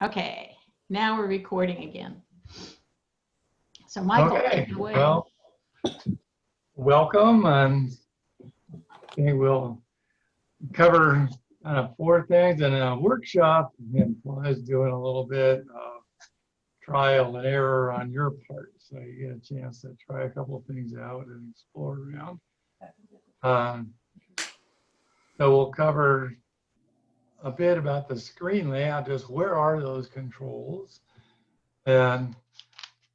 Okay, now we're recording again. So Michael, take it away. Well, welcome, and I think we'll cover 4 things in a workshop. And Fly's doing a little bit of trial and error on your part, so you get a chance to try a couple of things out and explore around. So we'll cover a bit about the screen layout, just where are those controls, and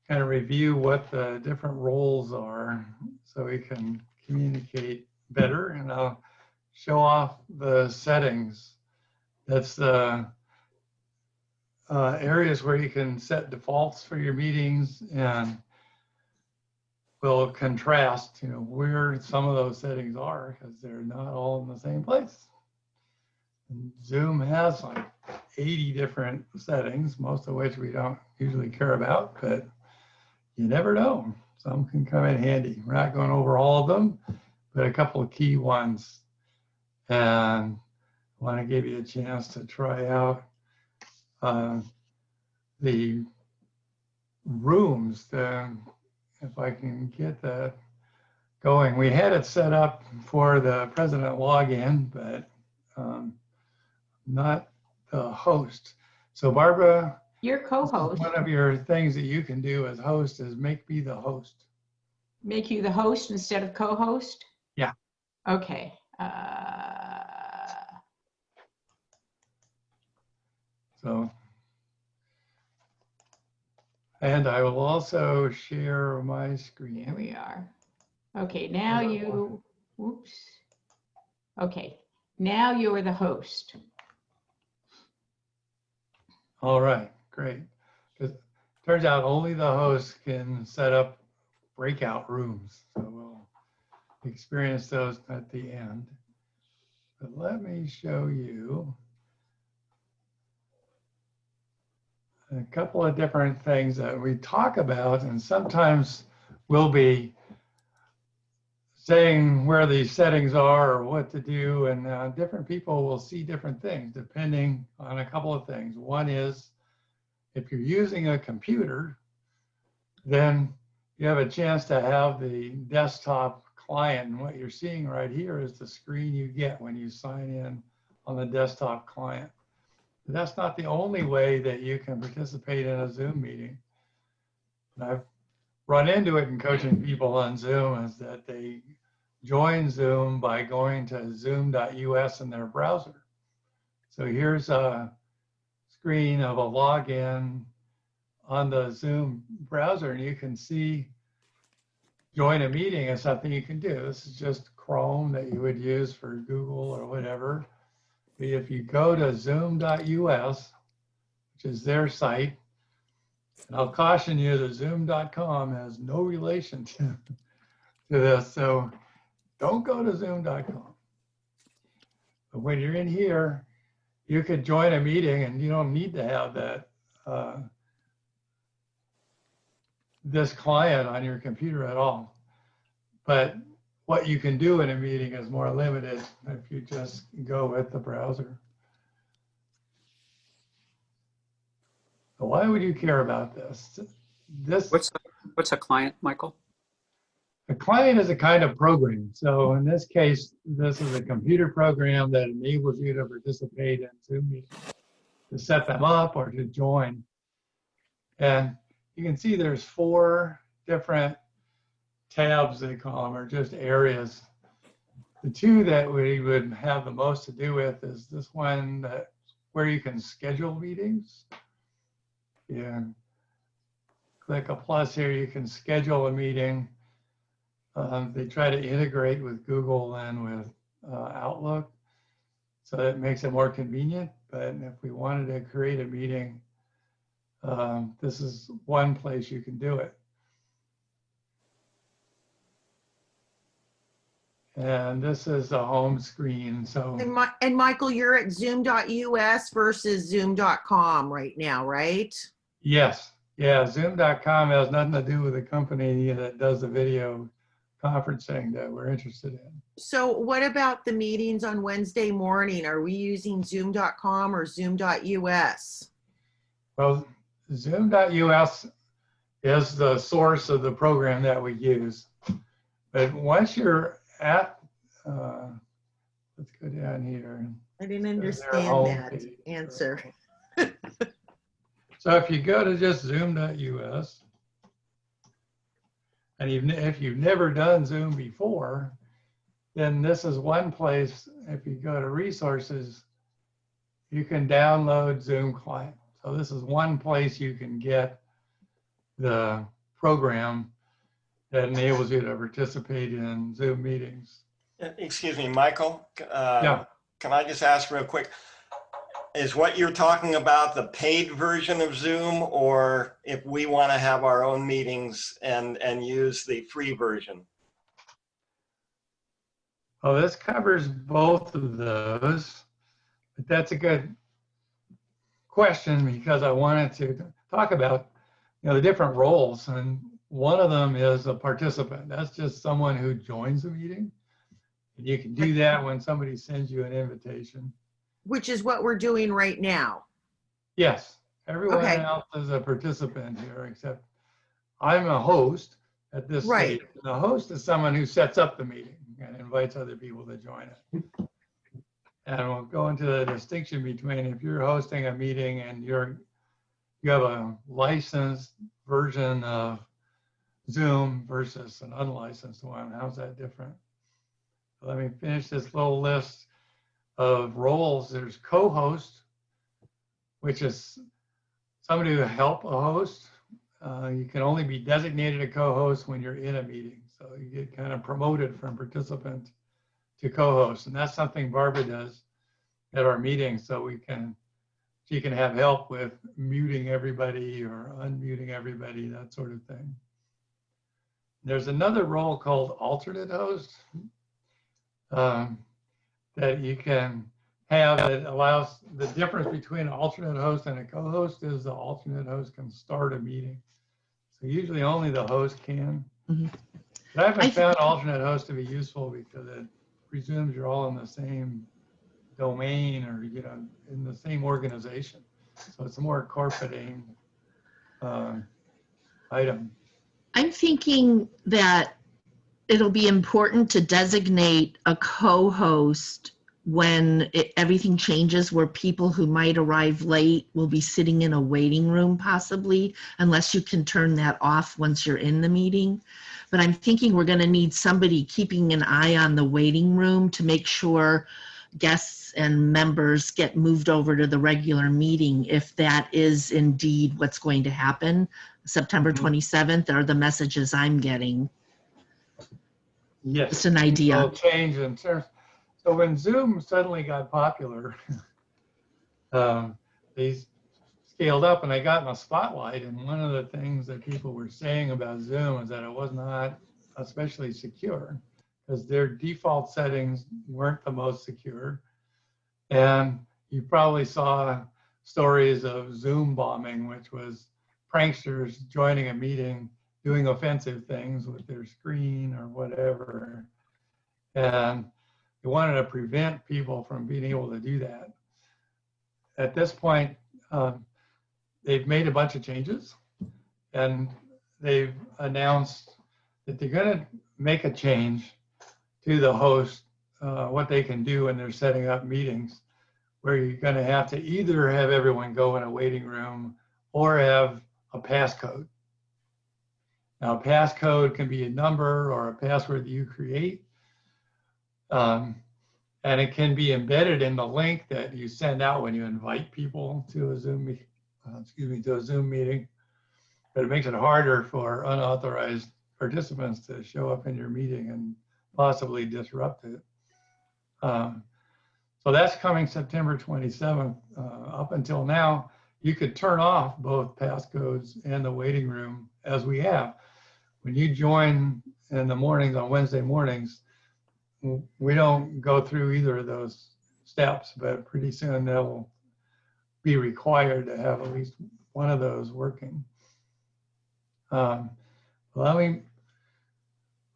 kind of review what the different roles are so we can communicate better. And I'll show off the settings. That's the areas where you can set defaults for your meetings, and we'll contrast, where some of those settings are, because they're not all in the same place. And Zoom has like 80 different settings, most of which we don't usually care about, but you never know. Some can come in handy. We're not going over all of them, but a couple of key ones. And I want to give you a chance to try out the rooms. If I can get that going. We had it set up for the president login, but not the host. So Barbara, your co-host. One of your things that you can do as host is make me the host. Make you the host instead of co-host? Yeah. Okay. And I will also share my screen. There we are. Okay, now you, whoops. Okay, now you're the host. All right, great. Because it turns out only the host can set up breakout rooms. So we'll experience those at the end. But let me show you a couple of different things that we talk about, and sometimes we'll be saying where these settings are or what to do, and different people will see different things depending on a couple of things. One is, if you're using a computer, then you have a chance to have the desktop client, and what you're seeing right here is the screen you get when you sign in on the desktop client. But that's not the only way that you can participate in a Zoom meeting. And I've run into it in coaching people on Zoom, is that they join Zoom by going to zoom.us in their browser. So here's a screen of a login on the Zoom browser, and you can see join a meeting is something you can do. This is just Chrome that you would use for Google or whatever. But if you go to zoom.us, which is their site, and I'll caution you that zoom.com has no relation to this, so don't go to zoom.com. But when you're in here, you could join a meeting, and you don't need to have that this client on your computer at all. But what you can do in a meeting is more limited if you just go with the browser. So why would you care about this? What's a client, Michael? A client is a kind of program. So in this case, this is a computer program that enables you to participate in Zoom meetings, to set them up or to join. And you can see there's 4 different tabs, they call them, or just areas. The 2 that we would have the most to do with is this one where you can schedule meetings. And click a plus here, you can schedule a meeting. They try to integrate with Google and with Outlook, so that makes it more convenient. But if we wanted to create a meeting, this is one place you can do it. And this is the home screen. So and Michael, you're at zoom.us versus zoom.com right now, right? Yes. Yeah, zoom.com has nothing to do with the company that does the video conferencing that we're interested in. So what about the meetings on Wednesday morning? Are we using zoom.com or zoom.us? Well, Zoom.us is the source of the program that we use. But once you're at, let's go down here. I didn't Their understand home that page. answer. So if you go to just Zoom.us, and if you've never done Zoom before, then this is one place. If you go to resources, you can download Zoom client. So this is one place you can get the program that enables you to participate in Zoom meetings. Excuse me, Michael. Yeah. Can I just ask real quick? Is what you're talking about the paid version of Zoom, or if we want to have our own meetings and use the free version? Oh, this covers both of those, but that's a good question because I wanted to talk about, the different roles, and one of them is a participant. That's just someone who joins the meeting. And you can do that when somebody sends you an invitation. Which is what we're doing right now. Yes, everyone Okay. else is a participant here, except I'm a host at this Right. stage. The host is someone who sets up the meeting and invites other people to join it. And we'll go into the distinction between if you're hosting a meeting and you have a licensed version of Zoom versus an unlicensed one. How's that different? Let me finish this little list of roles. There's co-host, which is somebody who help a host. You can only be designated a co-host when you're in a meeting. So you get kind of promoted from participant to co-host. And that's something Barbara does at our meetings. So she can have help with muting everybody or unmuting everybody, that sort of thing. There's another role called alternate host that you can have that allows the difference between an alternate host and a co-host is the alternate host can start a meeting. So usually only the host can. Mhm. But I haven't found alternate host to be useful because it presumes you're all in the same domain or in the same organization. So it's a more corporate aimed item. I'm thinking that it'll be important to designate a co-host when everything changes, where people who might arrive late will be sitting in a waiting room possibly, unless you can turn that off once you're in the meeting. But I'm thinking we're going to need somebody keeping an eye on the waiting room to make sure guests and members get moved over to the regular meeting, if that is indeed what's going to happen. September 27th are the messages I'm getting. Yes. Just an idea. It'll change in terms. So when Zoom suddenly got popular, they scaled up and they got in the spotlight. And one of the things that people were saying about Zoom is that it was not especially secure because their default settings weren't the most secure. And you probably saw stories of Zoom bombing, which was pranksters joining a meeting, doing offensive things with their screen or whatever. And they wanted to prevent people from being able to do that. At this point, they've made a bunch of changes and they've announced that they're going to make a change to the host, what they can do when they're setting up meetings, where you're going to have to either have everyone go in a waiting room or have a passcode. Now, a passcode can be a number or a password that you create. And it can be embedded in the link that you send out when you invite people to a Zoom meeting. But it makes it harder for unauthorized participants to show up in your meeting and possibly disrupt it. So that's coming September 27th. Up until now, you could turn off both passcodes and the waiting room as we have. When you join in the mornings on Wednesday mornings, we don't go through either of those steps, but pretty soon they'll be required to have at least one of those working. Let me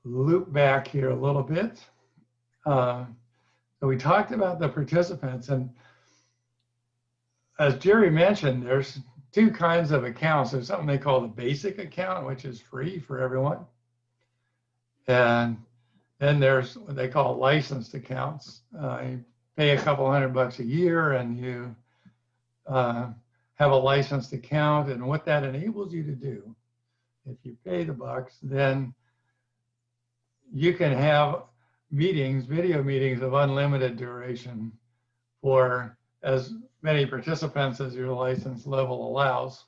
loop back here a little bit. So we talked about the participants, and as Jerry mentioned, there's two kinds of accounts. There's something they call the basic account, which is free for everyone. And then there's what they call licensed accounts. You pay a couple $100 a year and you have a licensed account. And what that enables you to do, if you pay the bucks, then you can have meetings, video meetings of unlimited duration for as many participants as your license level allows.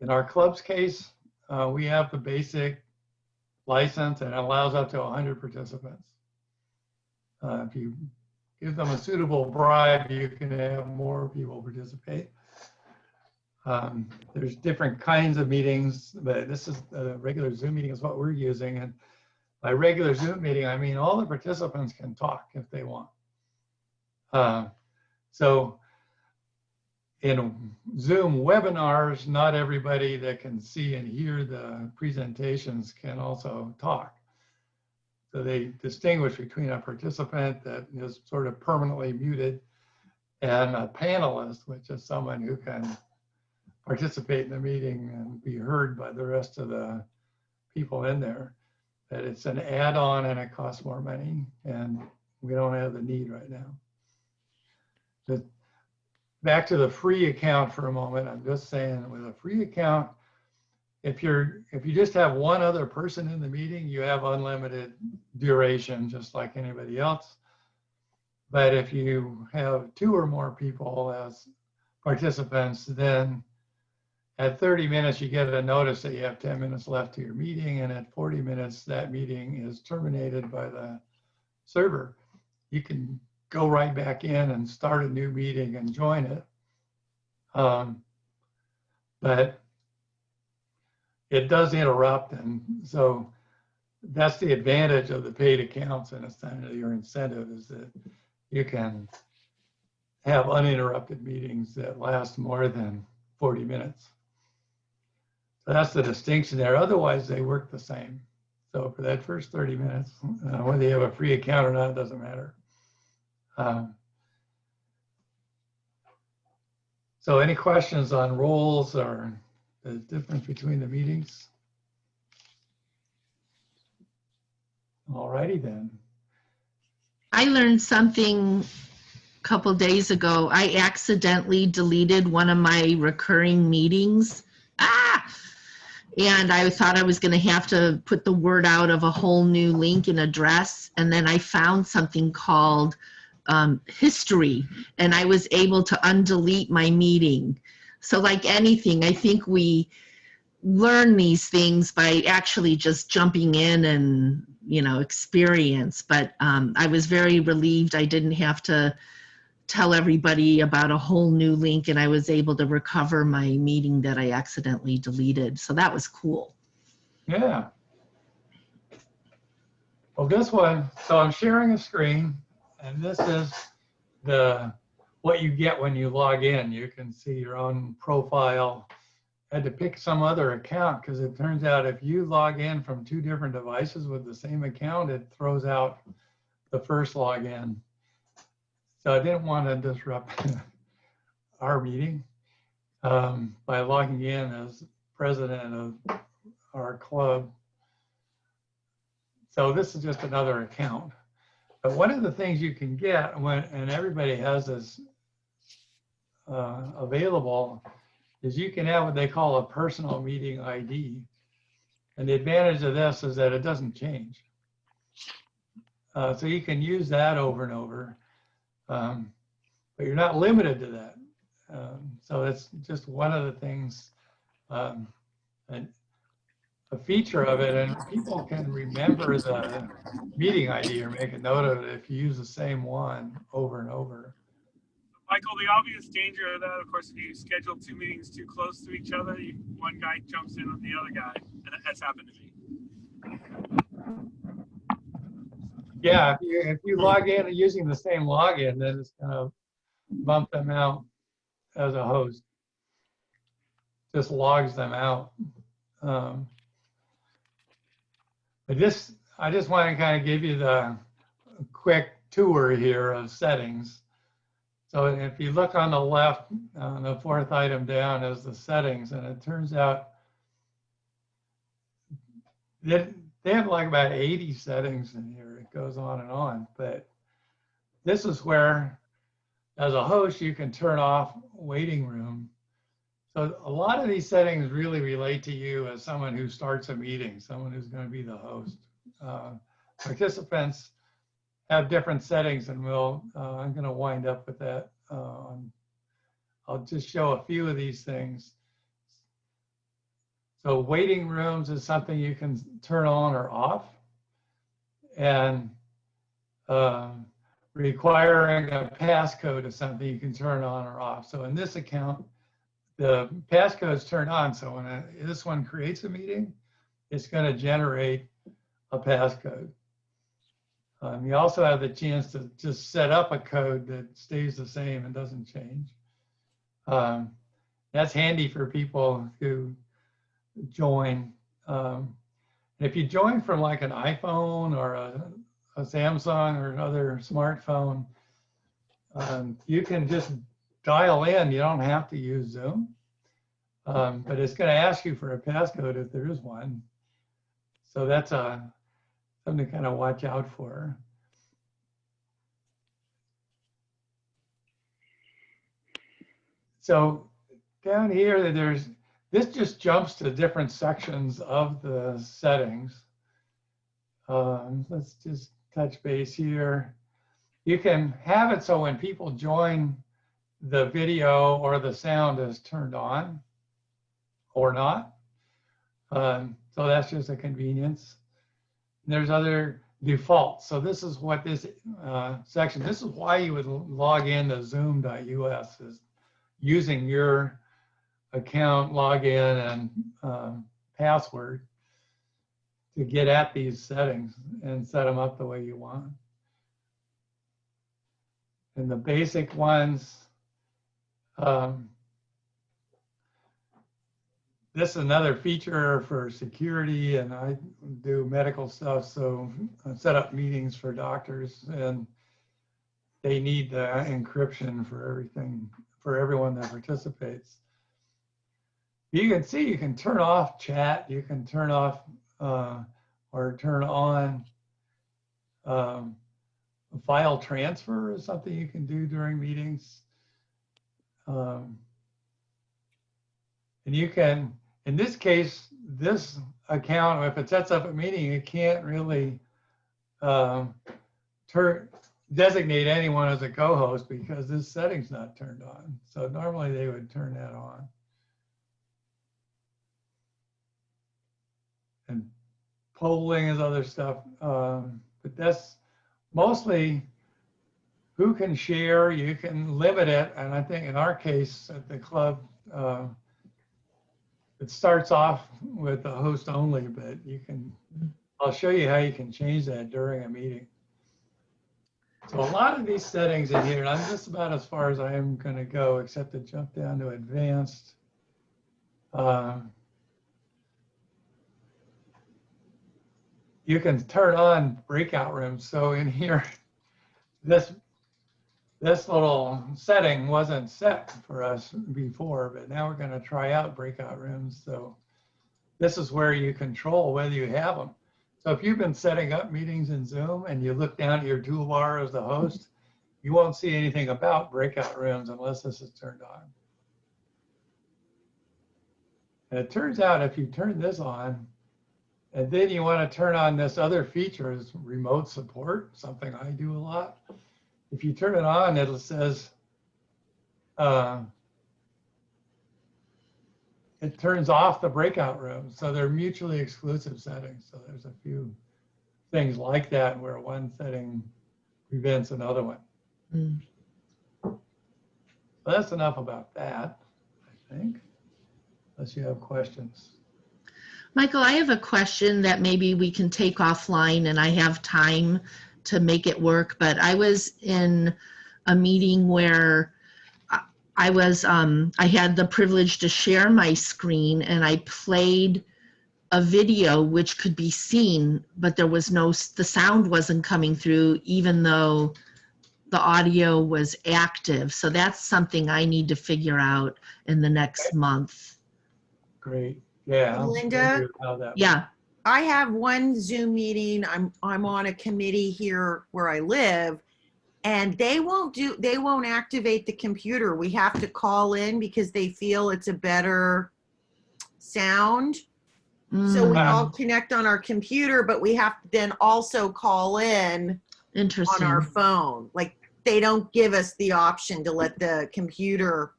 In our club's case, we have the basic license and it allows up to 100 participants. If you give them a suitable bribe, you can have more people participate. There's different kinds of meetings, but this is a regular Zoom meeting is what we're using. And by regular Zoom meeting, I mean all the participants can talk if they want. So in Zoom webinars, not everybody that can see and hear the presentations can also talk. So they distinguish between a participant that is sort of permanently muted and a panelist, which is someone who can participate in the meeting and be heard by the rest of the people in there. That it's an add-on and it costs more money, and we don't have the need right now. But back to the free account for a moment. I'm just saying with a free account, if you just have one other person in the meeting, you have unlimited duration, just like anybody else. But if you have 2 or more people as participants, then at 30 minutes, you get a notice that you have 10 minutes left to your meeting. And at 40 minutes, that meeting is terminated by the server. You can go right back in and start a new meeting and join it. But it does interrupt. And so that's the advantage of the paid accounts, and it's kind of your incentive is that you can have uninterrupted meetings that last more than 40 minutes. So that's the distinction there. Otherwise, they work the same. So for that first 30 minutes, whether you have a free account or not, it doesn't matter. So any questions on roles or the difference between the meetings? All righty then. I learned something a couple days ago. I accidentally deleted one of my recurring meetings. And I thought I was going to have to put the word out of a whole new link and address. And then I found something called history, and I was able to undelete my meeting. So like anything, I think we learn these things by actually just jumping in and, experience. But I was very relieved I didn't have to tell everybody about a whole new link, and I was able to recover my meeting that I accidentally deleted. So that was cool. Yeah. Well, this one, so I'm sharing a screen, and this is what you get when you log in. You can see your own profile. I had to pick some other account because it turns out if you log in from 2 different devices with the same account, it throws out the first login. So I didn't want to disrupt our meeting by logging in as president of our club. So this is just another account. But one of the things you can get and everybody has this available, is you can have what they call a personal meeting ID. And the advantage of this is that it doesn't change. So you can use that over and over. But you're not limited to that. So that's just one of the things, and a feature of it, and people can remember the meeting ID or make a note of it if you use the same one over and over. Michael, the obvious danger of that, of course, if you schedule 2 meetings too close to each other, one guy jumps in on the other guy, and that's happened to me. Yeah, if you log in using the same login, then it's going to bump them out as a host. Just logs them out. But I just want to kind of give you the quick tour here of settings. So if you look on the left, the fourth item down is the settings, and it turns out that they have like about 80 settings in here. It goes on, but this is where, as a host, you can turn off waiting room. So a lot of these settings really relate to you as someone who starts a meeting, someone who's going to be the host. Participants have different settings, and I'm going to wind up with that. I'll just show a few of these things. So waiting rooms is something you can turn on or off, and requiring a passcode is something you can turn on or off. So in this account, the passcode is turned on. So when this one creates a meeting, it's going to generate a passcode. You also have the chance to just set up a code that stays the same and doesn't change. That's handy for people who join. If you join from like an iPhone or a Samsung or another smartphone, you can just dial in. You don't have to use Zoom, but it's going to ask you for a passcode if there is one. So that's something to kind of watch out for. So down here, this just jumps to different sections of the settings. Let's just touch base here. You can have it so when people join, the video or the sound is turned on or not. So that's just a convenience. There's other defaults. So this is what this section, this is why you would log in to zoom.us, is using your account, login, and password to get at these settings and set them up the way you want. And the basic ones, this is another feature for security, and I do medical stuff, so I set up meetings for doctors, and they need the encryption for everything, for everyone that participates. You can see you can turn off chat, you can turn off or turn on file transfer is something you can do during meetings. And you can, in this case, this account, if it sets up a meeting, it can't really designate anyone as a co-host because this setting's not turned on. So normally they would turn that on. And polling is other stuff, but that's mostly who can share. You can limit it, and I think in our case at the club, it starts off with the host only, but you can, I'll show you how you can change that during a meeting. So a lot of these settings in here, and I'm just about as far as I am going to go, except to jump down to advanced. You can turn on breakout rooms. So in here, this little setting wasn't set for us before, but now we're going to try out breakout rooms. So this is where you control whether you have them. So if you've been setting up meetings in Zoom and you look down at your toolbar as the host, you won't see anything about breakout rooms unless this is turned on. And it turns out if you turn this on, and then you want to turn on this other feature, is remote support, something I do a lot. If you turn it on, it says, it turns off the breakout rooms. So they're mutually exclusive settings. So there's a few things like that where one setting prevents another one. Mm. So that's enough about that, I think, unless you have questions. Michael, I have a question that maybe we can take offline, and I have time to make it work, but I was in a meeting where I had the privilege to share my screen, and I played a video which could be seen, but there was the sound wasn't coming through, even though the audio was active. So that's something I need to figure out in the next month. Great. Yeah. I'm Linda? familiar with how that works. Yeah. I have one Zoom meeting. I'm on a committee here where I live, and they won't activate the computer. We have to call in because they feel it's a better sound. So we all connect on our computer, but we have to then also call in on Interesting. our phone. Like, they don't give us the option to let the computer,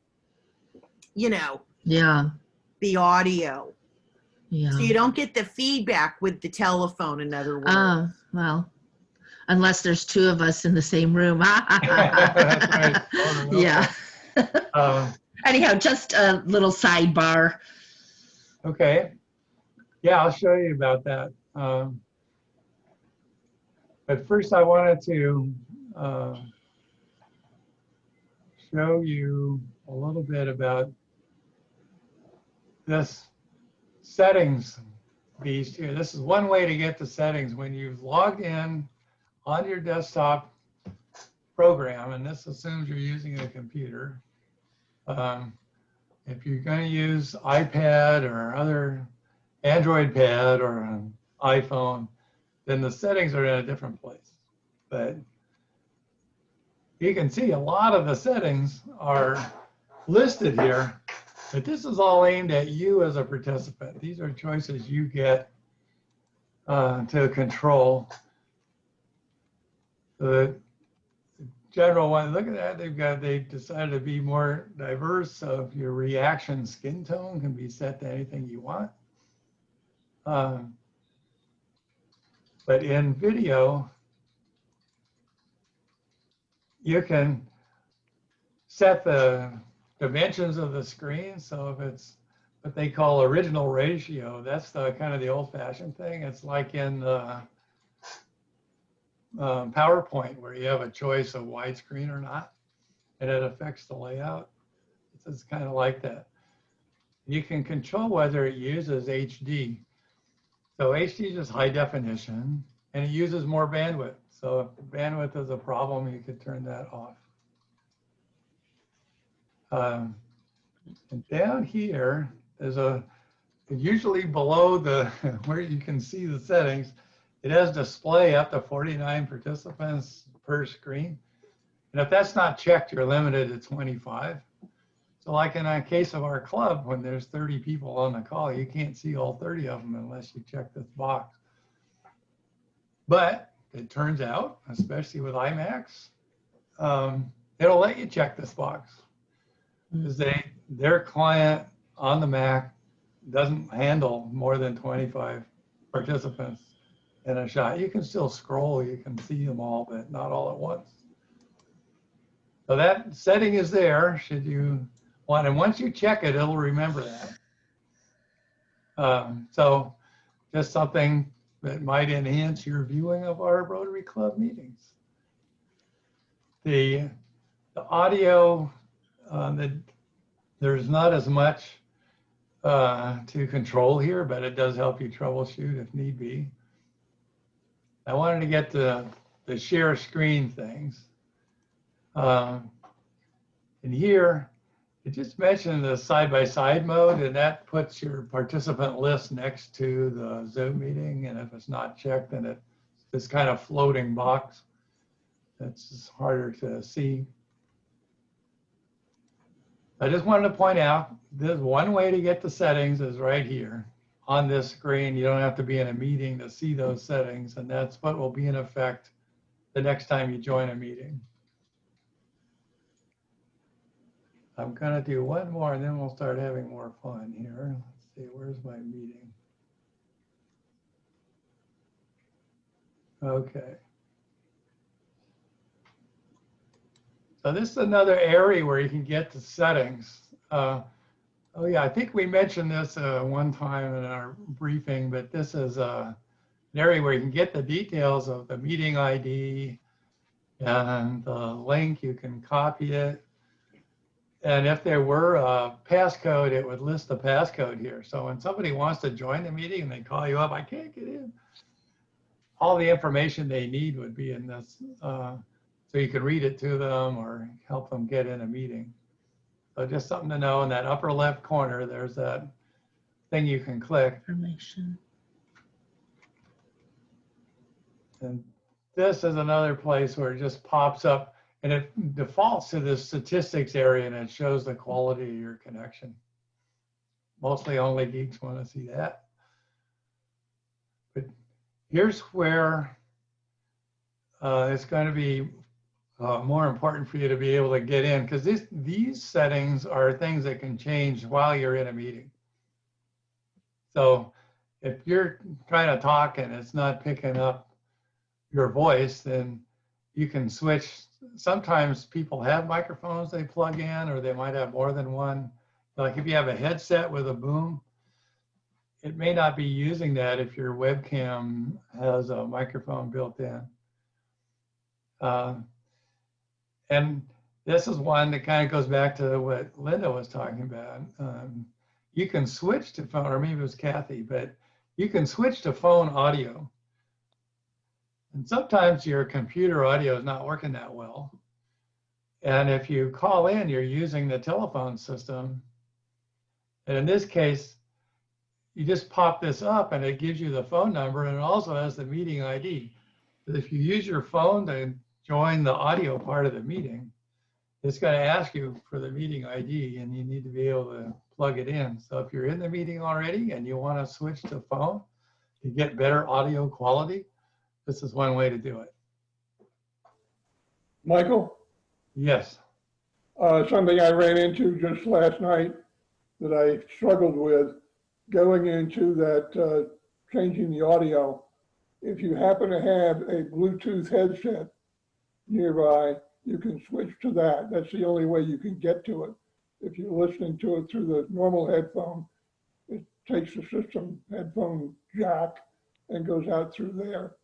Yeah. the audio. Yeah. So you don't get the feedback with the telephone, in other words. Oh, well, unless there's two of us in the same room. That's right. Oh, no. Yeah. Anyhow, just a little sidebar. Okay. Yeah, I'll show you about that. But first I wanted to show you a little bit about this settings beast here. This is one way to get the settings when you've logged in on your desktop program, and this assumes you're using a computer. If you're going to use iPad or other Android pad or an iPhone, then the settings are in a different place. But you can see a lot of the settings are listed here, but this is all aimed at you as a participant. These are choices you get to control. The general one, look at that, they decided to be more diverse, so your reaction skin tone can be set to anything you want. But in video, you can set the dimensions of the screen. So if it's what they call original ratio, that's the kind of the old-fashioned thing. It's like in PowerPoint, where you have a choice of widescreen or not, and it affects the layout. It's kind of like that. You can control whether it uses HD. So HD is just high definition, and it uses more bandwidth. So if bandwidth is a problem, you could turn that off. And down here, there's usually below the, where you can see the settings, it has display up to 49 participants per screen. And if that's not checked, you're limited to 25. So like in a case of our club, when there's 30 people on the call, you can't see all 30 of them unless you check this box. But it turns out, especially with IMAX, it'll let you check this box, because their client on the Mac doesn't handle more than 25 participants in a shot. You can still scroll, you can see them all, but not all at once. So that setting is there, should you want, and once you check it, it'll remember that. So just something that might enhance your viewing of our Rotary Club meetings. The audio, there's not as much to control here, but it does help you troubleshoot if need be. I wanted to get the share screen things. And here, it just mentioned the side-by-side mode, and that puts your participant list next to the Zoom meeting. And if it's not checked, then it's this kind of floating box that's harder to see. I just wanted to point out, there's one way to get the settings is right here on this screen. You don't have to be in a meeting to see those settings, and that's what will be in effect the next time you join a meeting. I'm gonna do one more and then we'll start having more fun here. Let's see, where's my meeting? Okay. So this is another area where you can get the settings. Oh yeah, I think we mentioned this one time in our briefing, but this is an area where you can get the details of the meeting ID and the link. You can copy it. And if there were a passcode, it would list the passcode here. So when somebody wants to join the meeting and they call you up, I can't get in, all the information they need would be in this. So so you can read it to them or help them get in a meeting. So just something to know. In that upper left corner, there's that thing you can click. Information. And this is another place where it just pops up and it defaults to the statistics area and it shows the quality of your connection. Mostly only geeks want to see that. But here's where it's going to be more important for you to be able to get in, because these settings are things that can change while you're in a meeting. So if you're trying to talk and it's not picking up your voice, then you can switch. Sometimes people have microphones they plug in, or they might have more than one. Like if you have a headset with a boom, it may not be using that if your webcam has a microphone built in. And this is one that kind of goes back to what Linda was talking about. You can switch to phone, or maybe it was Kathy, but you can switch to phone audio. And sometimes your computer audio is not working that well. And if you call in, you're using the telephone system. And in this case, you just pop this up and it gives you the phone number, and it also has the meeting ID. But if you use your phone to join the audio part of the meeting, it's going to ask you for the meeting ID, and you need to be able to plug it in. So if you're in the meeting already and you want to switch to phone to get better audio quality, this is one way to do it. Michael, Yes. something I ran into just last night that I struggled with, going into that changing the audio. If you happen to have a Bluetooth headset nearby, you can switch to that. That's the only way you can get to it. If you're listening to it through the normal headphone, it takes the system headphone jack and goes out through there.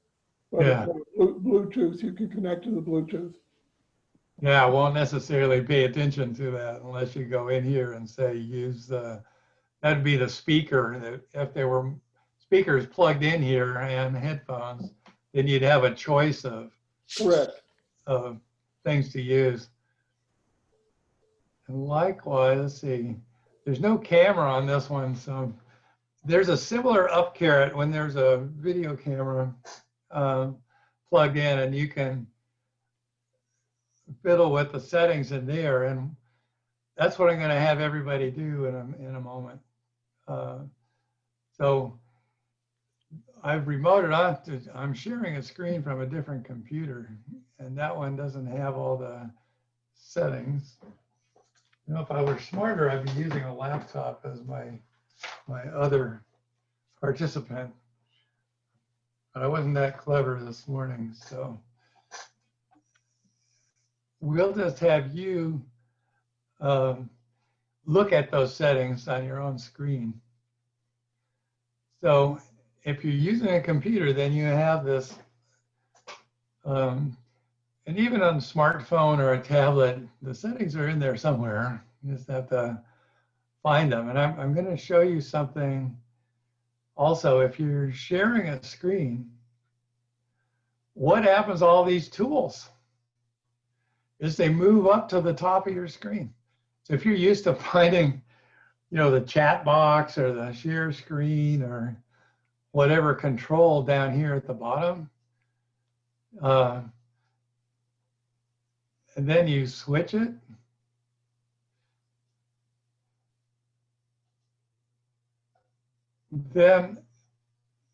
But Yeah. Bluetooth, you can connect to the Bluetooth. Yeah, I won't necessarily pay attention to that unless you go in here and say use the, that'd be the speaker. If there were speakers plugged in here and headphones, then you'd have a choice of Correct. things to use. And likewise, let's see, there's no camera on this one, so there's a similar up caret when there's a video camera plugged in, and you can fiddle with the settings in there, and that's what I'm going to have everybody do in a moment. So I've remoted on to, I'm sharing a screen from a different computer, and that one doesn't have all the settings. You know, if I were smarter, I'd be using a laptop as my other participant, but I wasn't that clever this morning, so we'll just have you look at those settings on your own screen. So if you're using a computer, then you have this, and even on a smartphone or a tablet, the settings are in there somewhere. You just have to find them. And I'm going to show you something also. If you're sharing a screen, what happens to all these tools is they move up to the top of your screen. So if you're used to finding, you know, the chat box or the share screen or whatever control down here at the bottom, and then you switch it, then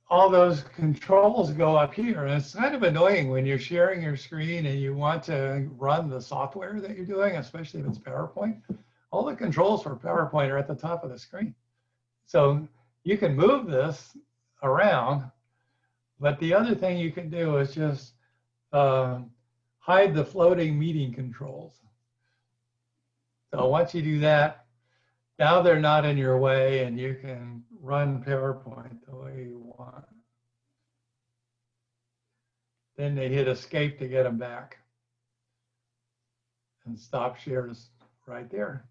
all those controls go up here. And it's kind of annoying when you're sharing your screen and you want to run the software that you're doing, especially if it's PowerPoint. All the controls for PowerPoint are at the top of the screen. So you can move this around, but the other thing you can do is just hide the floating meeting controls. So once you do that, now they're not in your way and you can run PowerPoint the way you want. Then they hit escape to get them back. And stop share is right there.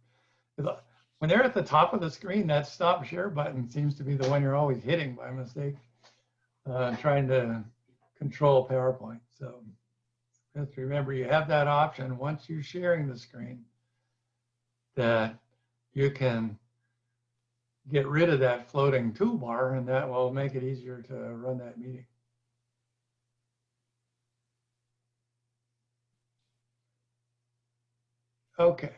When they're at the top of the screen, that stop share button seems to be the one you're always hitting by mistake, trying to control PowerPoint. So Just remember, you have that option once you're sharing the screen that you can get rid of that floating toolbar, and that will make it easier to run that meeting. Okay,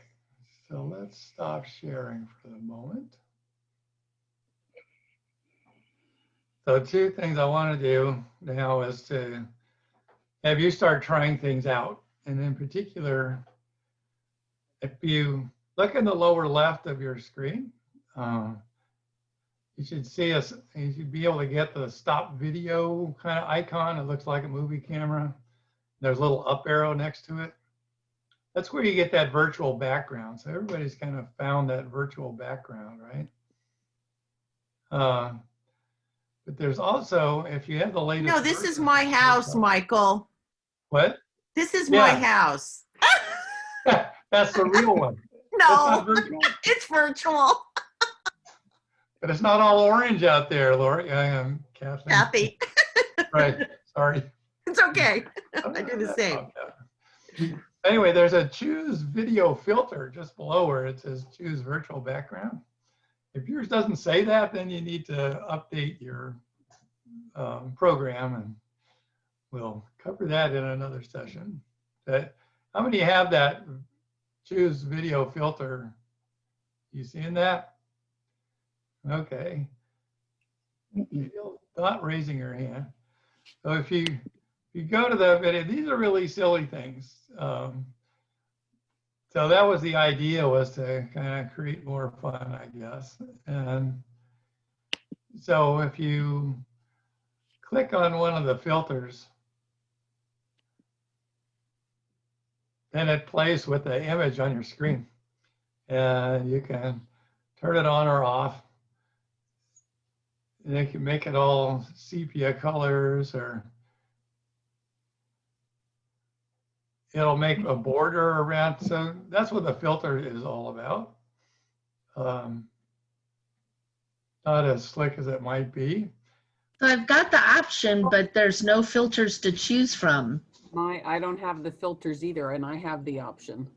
so let's stop sharing for the moment. So two things I want to do now is to have you start trying things out. And in particular, if you look in the lower left of your screen, you should see us, you should be able to get the stop video kind of icon. It looks like a movie camera. There's a little up arrow next to it. That's where you get that virtual background. So everybody's kind of found that virtual background, right? But there's also, if you have the latest. No, this is version- my house, Michael. What? This is my Yeah. house. That's the real one. It's No, not virtual, it's virtual. but it's not all orange out there, Lori. I am Kathleen. Kathy, Right, sorry. it's okay. I do the same. Anyway, there's a choose video filter just below where it says choose virtual background. If yours doesn't say that, then you need to update your program, and we'll cover that in another session. How many have that choose video filter? You seeing that? Okay. You're not raising your hand. So if you go to the video, these are really silly things. So that was the idea, was to kind of create more fun, I guess. And so if you click on one of the filters, then it plays with the image on your screen. And you can turn it on or off. And you can make it all sepia colors, or it'll make a border around. So that's what the filter is all about. Not as slick as it might be. So I've got the option, but there's no filters to choose from. I don't have the filters either, and I have the option.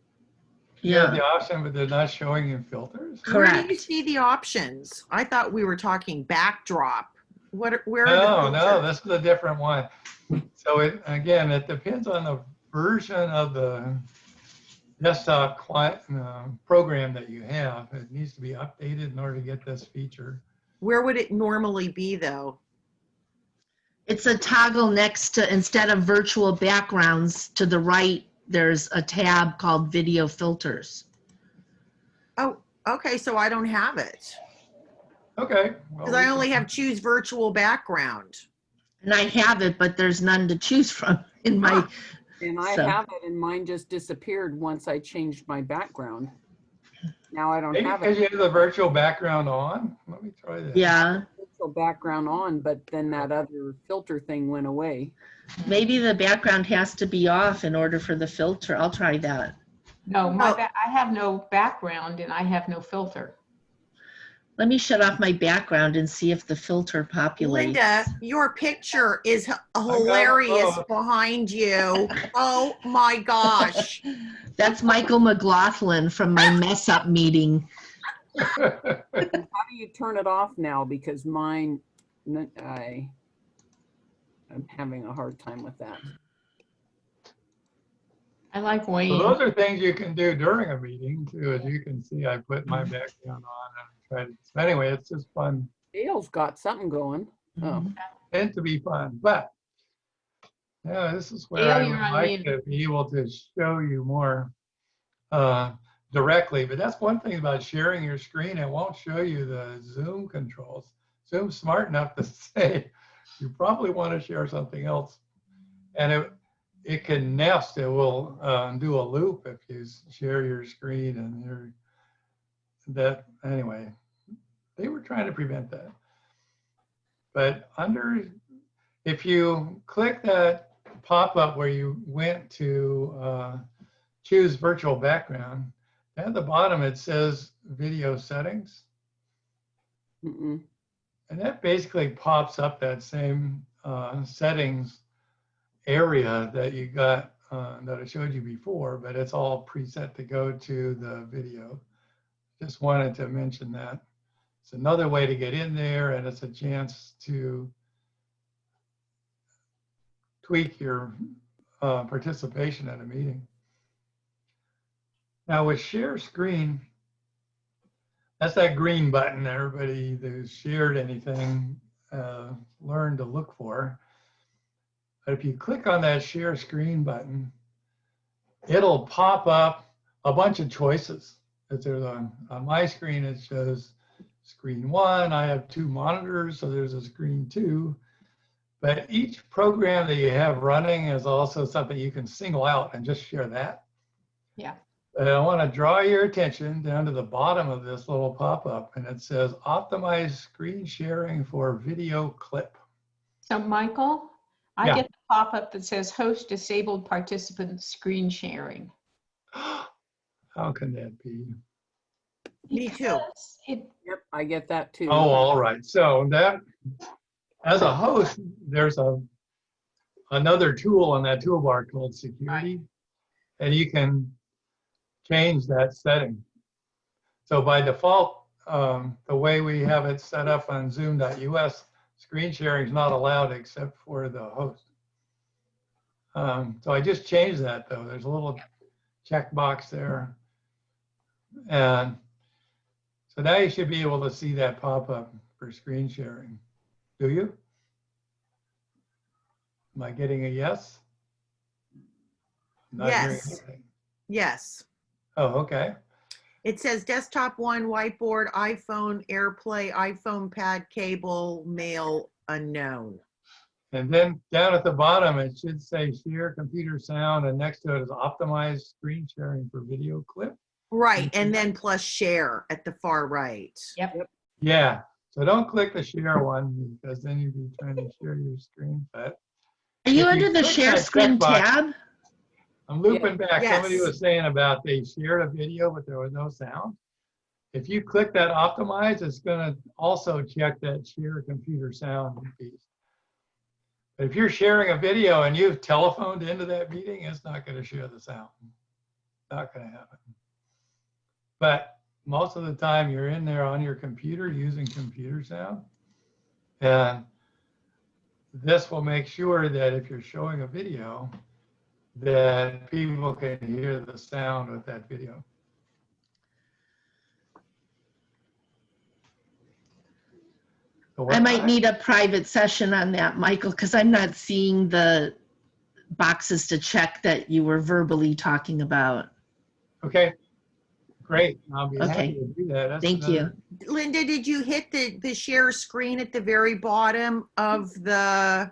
You have Yeah, the option, but they're not showing you filters. Where do you correct. see the options? I thought we were talking backdrop. Where are No, the no, filters? this is a different one. So again, it depends on the version of the desktop client program that you have. It needs to be updated in order to get this feature. Where would it normally be though? It's a toggle next to, instead of virtual backgrounds, to the right, there's a tab called video filters. Oh, okay, so I don't have it. Okay. well, Because we I can- only have choose virtual background. And I have it, but there's none to choose from in my, And I So- have it, and mine just disappeared once I changed my background. Now I don't Maybe have because it. you have the virtual background on. Let me try that. yeah. Virtual background on, but then that other filter thing went away. Maybe the background has to be off in order for the filter. I'll try that. No, Oh. I have no background and I have no filter. Let me shut off my background and see if the filter populates. Linda, your picture is hilarious both. behind you. Oh my gosh. That's Michael McLaughlin from my mess up meeting. How do you turn it off now? Because mine, I'm having a hard time with that. I like So Wayne. those are things you can do during a meeting too. As you can see, I put my background on and tried to, so anyway, it's just fun. Dale's got something going. Oh, Meant to be fun, but yeah, this is where Dale, I would you're on like mute. to be able to show you more directly. But that's one thing about sharing your screen. It won't show you the Zoom controls. Zoom's smart enough to say you probably want to share something else, and it can nest. It will do a loop if you share your screen, and that anyway. They were trying to prevent that. But if you click that pop-up where you went to choose virtual background, at the bottom it says video settings. mm-mm. And that basically pops up that same settings area that you got that I showed you before, but it's all preset to go to the video. Just wanted to mention that. It's another way to get in there, and it's a chance to tweak your participation at a meeting. Now with share screen, that's that green button everybody who's shared anything learned to look for. But if you click on that share screen button, it'll pop up a bunch of choices. If there's on my screen, it shows screen 1. I have 2 monitors, so there's a screen 2. But each program that you have running is also something you can single out and just share that. Yeah. But I want to draw your attention down to the bottom of this little pop-up, and it says optimize screen sharing for video clip. So Michael, I Yeah. get the pop-up that says host disabled participant screen sharing. How can that be? Me too. Because it, Yep, I get that too. Oh, all right. So that, as a host, there's another tool on that toolbar called security, and you can change that setting. So by default, the way we have it set up on zoom.us, screen sharing is not allowed except for the host. So I just changed that though. There's a little checkbox there. And so now you should be able to see that pop up for screen sharing. Do you? Am I getting a yes? I'm not hearing Yes. anything. Yes. Oh, okay. It says desktop 1, whiteboard, iPhone, AirPlay, iPhone pad, cable, mail, unknown. And then down at the bottom, it should say share computer sound, and next to it is optimized screen sharing for video clip. Right, and then plus share at the far right. yep. Yeah, so don't click the share one because then you'd be trying to share your screen. But Are you if under the click share that screen checkbox- tab? I'm looping back. Somebody Yes. was saying about they shared a video, but there was no sound. If you click that optimize, it's going to also check that share computer sound piece. But if you're sharing a video and you've telephoned into that meeting, it's not going to share the sound. Not going to happen. But most of the time you're in there on your computer using computer sound. And this will make sure that if you're showing a video, that people can hear the sound with that video. So what I might time? need a private session on that, Michael, because I'm not seeing the boxes to check that you were verbally talking about. Okay, great. I'll be happy Okay. to do that. That's Thank you. another- Linda, did you hit the share screen at the very bottom of the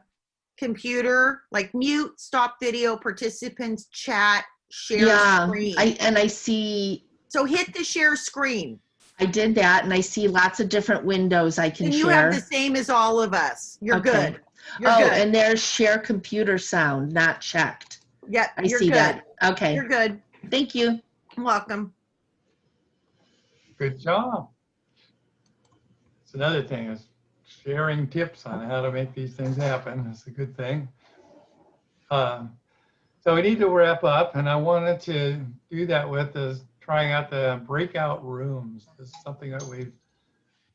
computer? Like mute, stop video, participants, chat, share Yeah, screen. I see, So hit the share screen. I did that and I see lots of different windows I can And you have share. the same as all of us. You're Okay. good. You're Oh, good. and there's share computer sound, not checked. Yeah, I you're see good. that. Okay, You're good. thank you. Welcome. Good job. It's another thing is sharing tips on how to make these things happen. It's a good thing. So we need to wrap up, and I wanted to do that with is trying out the breakout rooms. This is something that we've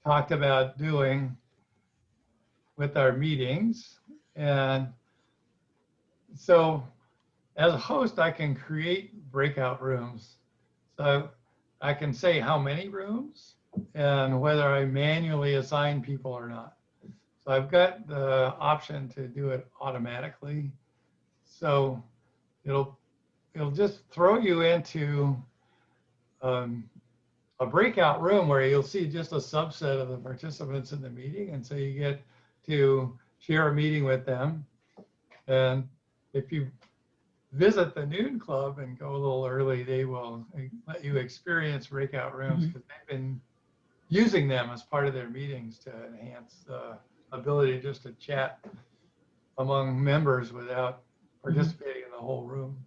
talked about doing with our meetings. And so as a host, I can create breakout rooms. So I can say how many rooms and whether I manually assign people or not. So I've got the option to do it automatically. So it'll just throw you into a breakout room where you'll see just a subset of the participants in the meeting. And so you get to share a meeting with them. And if you visit the Noon Club and go a little early, they will let you experience breakout rooms because they've been using them as part of their meetings to enhance the ability just to chat among members without participating in the whole room.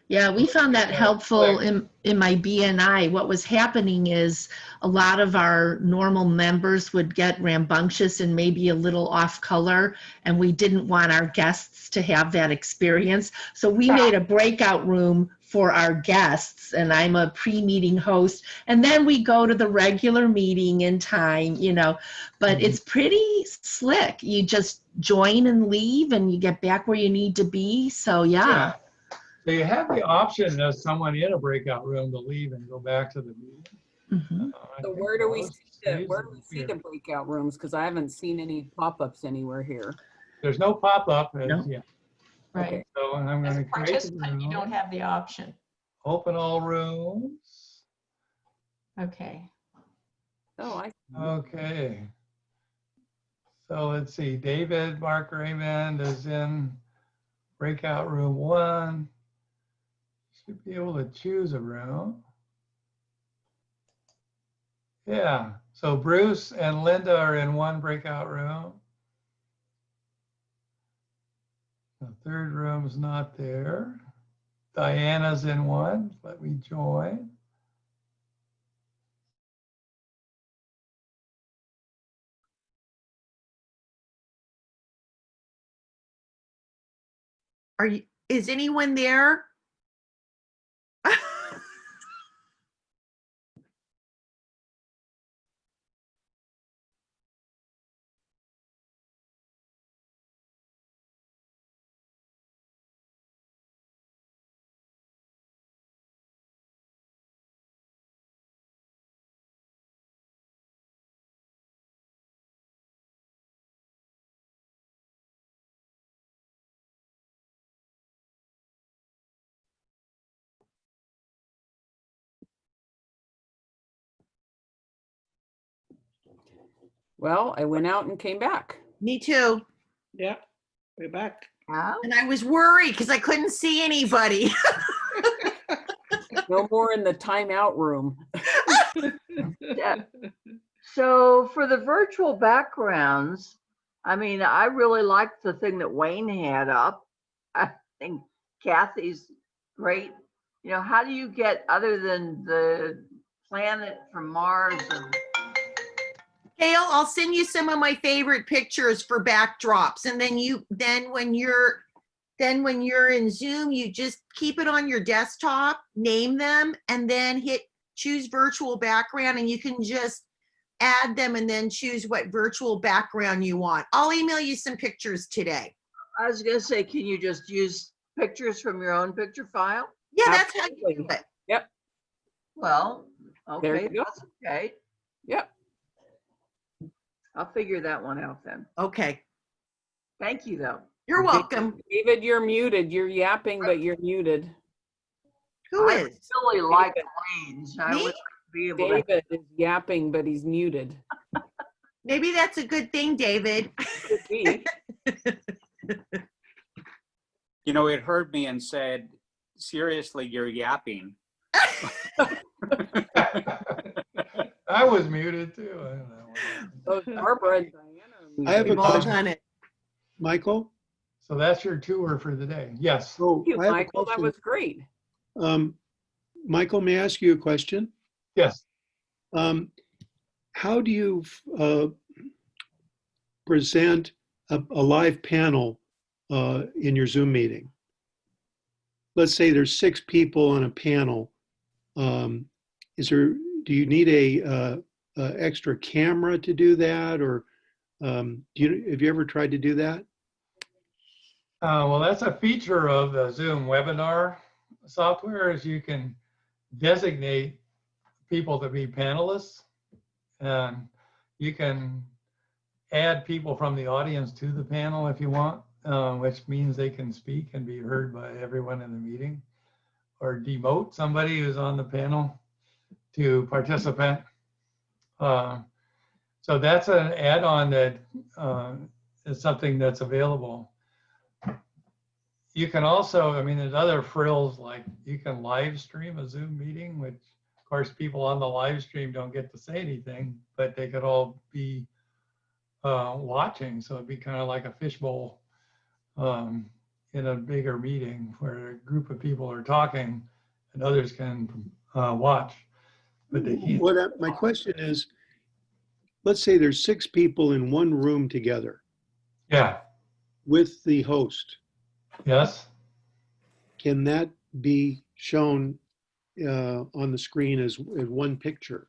Yeah, we found that Yeah, helpful click. in my BNI. What was happening is a lot of our normal members would get rambunctious and maybe a little off color, and we didn't want our guests to have that experience. So we made a breakout room for our guests, and I'm a pre-meeting host, and then we go to the regular meeting in time, you know, but it's pretty slick. You just join and leave, and you get back where you need to be. So yeah. So you have the option as someone in a breakout room to leave and go back to the meeting. Mhm. I So think where do we most see the, stays where do we see here. the breakout rooms? Because I haven't seen any pop-ups anywhere here. There's no pop-up as No. yet. Right. So I'm As going a to create the participant, you don't room, have the option. open all rooms. Okay. Oh, Okay. So let's see, David Mark Raymond is in breakout room 1. Should be able to choose a room. Yeah, so Bruce and Linda are in one breakout room. The third room's not there. Diana's in one. Let me join. Is anyone there? well, I went out and came back. Me too. Yeah, we're back. And I was worried because I couldn't see anybody. No more in the timeout room. Yeah. So for the virtual backgrounds, I mean, I really liked the thing that Wayne had up. I think Kathy's great. You know, how do you get, other than the planet from Mars and Gail, I'll send you some of my favorite pictures for backdrops. And then when you're in Zoom, you just keep it on your desktop, name them, and then choose virtual background, and you can just add them and then choose what virtual background you want. I'll email you some pictures today. I was gonna say, can you just use pictures from your own picture file? Yeah, that's how you do it. Yep. Well, There okay, you go. that's okay. Yep. I'll figure that one out then. Okay. Thank you though. You're welcome. David, you're muted. You're yapping, but you're muted. Who I is? really like range. I Me? would be able to. David is yapping, but he's muted. Maybe that's a good thing, David. Could be. You know, it heard me and said, seriously, you're yapping. I was muted too. I don't know. Both Barbara and Diana. I have a We've all question. done it. Michael? So that's your tour for the day. Yes. Oh, Thank you, I have a Michael. That question. was great. Michael, may I ask you a question? Yes. How do you present a live panel in your Zoom meeting? Let's say there's 6 people on a panel. Do you need a extra camera to do that, or have you ever tried to do that? Well, that's a feature of the Zoom webinar software, is you can designate people to be panelists, and you can add people from the audience to the panel if you want, which means they can speak and be heard by everyone in the meeting, or demote somebody who's on the panel to participant. So that's an add-on that is something that's available. You can also, I mean, there's other frills, like you can live stream a Zoom meeting, which of course people on the live stream don't get to say anything, but they could all be watching. So it'd be kind of like a fishbowl, in a bigger meeting where a group of people are talking and others can watch, but they can't. My question is, let's say there's 6 people in one room together Yeah, with the host. yes. Can that be shown on the screen as one picture?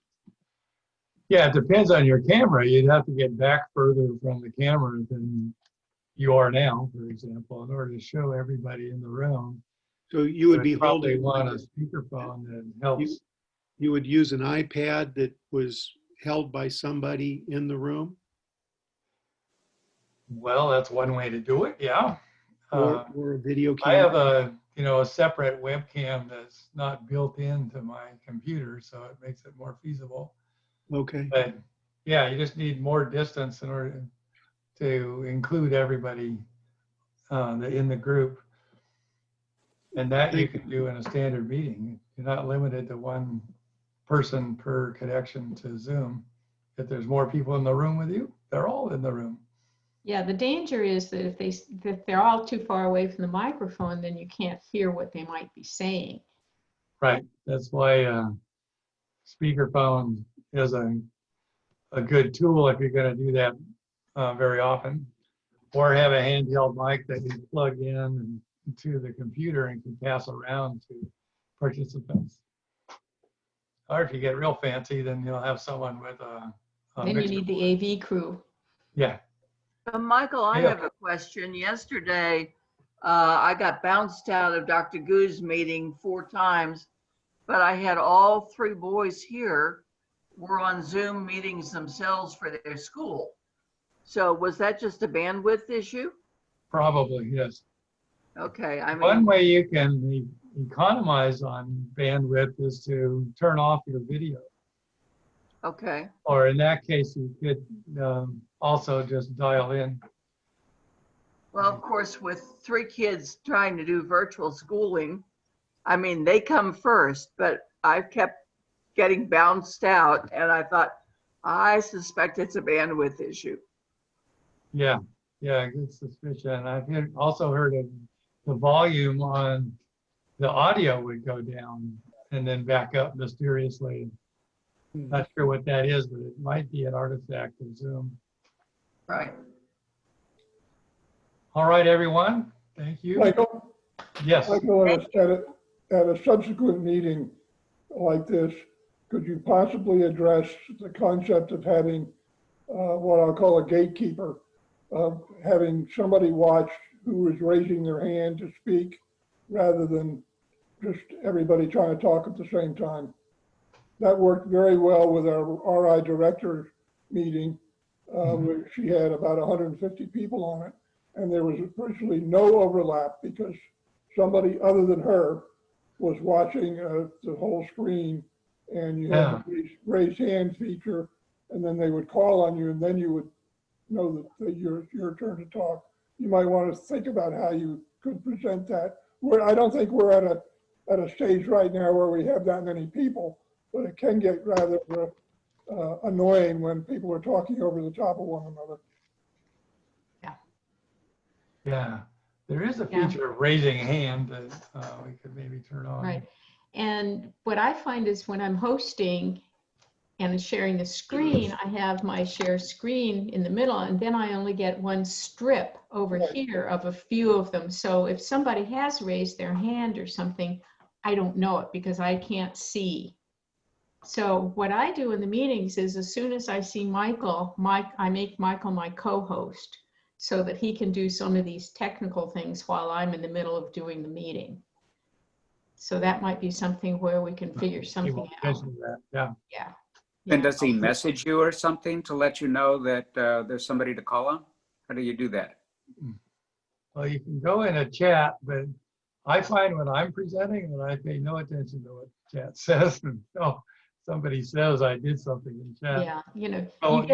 Yeah, it depends on your camera. You'd have to get back further from the camera than you are now, for example, in order to show everybody in the room. So you would be Probably holding, want a speakerphone that helps. you would use an iPad that was held by somebody in the room? Well, that's one way to do it, yeah. Or a video I have camera? a separate webcam that's not built into my computer, so it makes it more feasible. Okay. But yeah, you just need more distance in order to include everybody in the group. And that you can do in a standard meeting. You're not limited to one person per connection to Zoom. If there's more people in the room with you, they're all in the room. Yeah, the danger is that if they're all too far away from the microphone, then you can't hear what they might be saying. Right. That's why speakerphone is a good tool if you're going to do that very often, or have a handheld mic that you plug in to the computer and can pass around to participants. Or if you get real fancy, then you'll have someone with a Then you mixer need board. the AV crew. Yeah. Michael, I Yeah. have a question. Yesterday, I got bounced out of Dr. Goo's meeting 4 times, but I had all 3 boys here were on Zoom meetings themselves for their school. So was that just a bandwidth issue? Probably, yes. Okay, I One mean, way you can economize on bandwidth is to turn off your video. okay. Or in that case, you could also just dial in. Well, of course, with 3 kids trying to do virtual schooling, I mean, they come first, but I've kept getting bounced out and I thought, I suspect it's a bandwidth issue. Yeah, good suspicion. I've also heard of the volume on the audio would go down and then back up mysteriously. Not sure what that is, but it might be an artifact of Zoom. Right. All right, everyone. Thank you. Michael, Yes. Michael, at a subsequent meeting like this, could you possibly address the concept of having what I'll call a gatekeeper, having somebody watch who is raising their hand to speak rather than just everybody trying to talk at the same time? That worked very well with our RI director meeting, where she had about 150 people on it. And there was virtually no overlap because somebody other than her was watching the whole screen, and you had the raise hand feature, and then they would call on you, and then you would know that your turn to talk. You might want to think about how you could present that. I don't think we're at a stage right now where we have that many people, but it can get rather annoying when people are talking over the top of one another. Yeah, there is a feature of raising a hand that we could maybe turn on. Right. And what I find is when I'm hosting and sharing the screen, I have my share screen in the middle, and then I only get one strip over here of a few of them. So if somebody has raised their hand or something, I don't know it because I can't see. So what I do in the meetings is as soon as I see Michael, I make Michael my co-host so that he can do some of these technical things while I'm in the middle of doing the meeting. So that might be something where we can figure something out. Yeah. Yeah. And does he message you or something to let you know that there's somebody to call on? How do you do that? Well, you can go in a chat, but I find when I'm presenting that I pay no attention to what the chat says until somebody says I did something in chat. Yeah, you know, So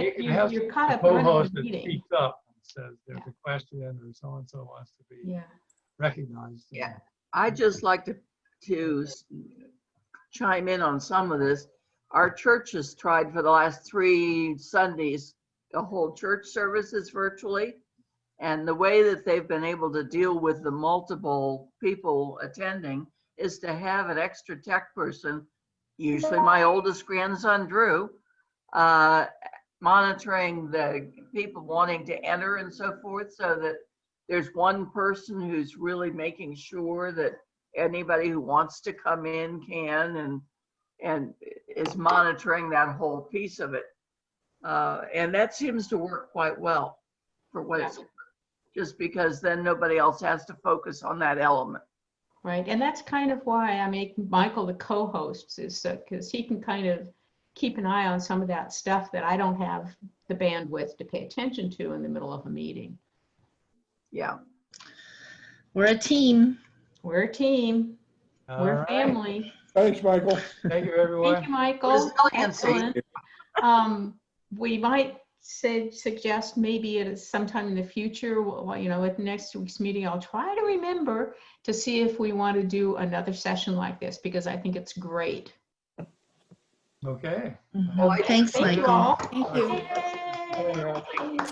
you're caught up co-host running the that meeting. speaks up and says there's a question or so-and-so wants to be recognized. Yeah, I'd just like to chime in on some of this. Our church has tried for the last 3 Sundays to hold church services virtually. And the way that they've been able to deal with the multiple people attending is to have an extra tech person, usually my oldest grandson, Drew, monitoring the people wanting to enter and so forth, so that there's one person who's really making sure that anybody who wants to come in can, and is monitoring that whole piece of it. And that seems to work quite well for what it's worth, just because then nobody else has to focus on that element. Right, and that's kind of why I make Michael the co-host, is because he can kind of keep an eye on some of that stuff that I don't have the bandwidth to pay attention to in the middle of a meeting. Yeah. We're a team. We're a team. All We're right. family. Thanks, Michael. Thank you, everyone. Thank you, Michael. Resiliency. Excellent. We might suggest maybe at sometime in the future, you know, at next week's meeting, I'll try to remember to see if we want to do another session like this, because I think it's great. Okay. Thanks, Thank you Michael. all. Thank you. Yay.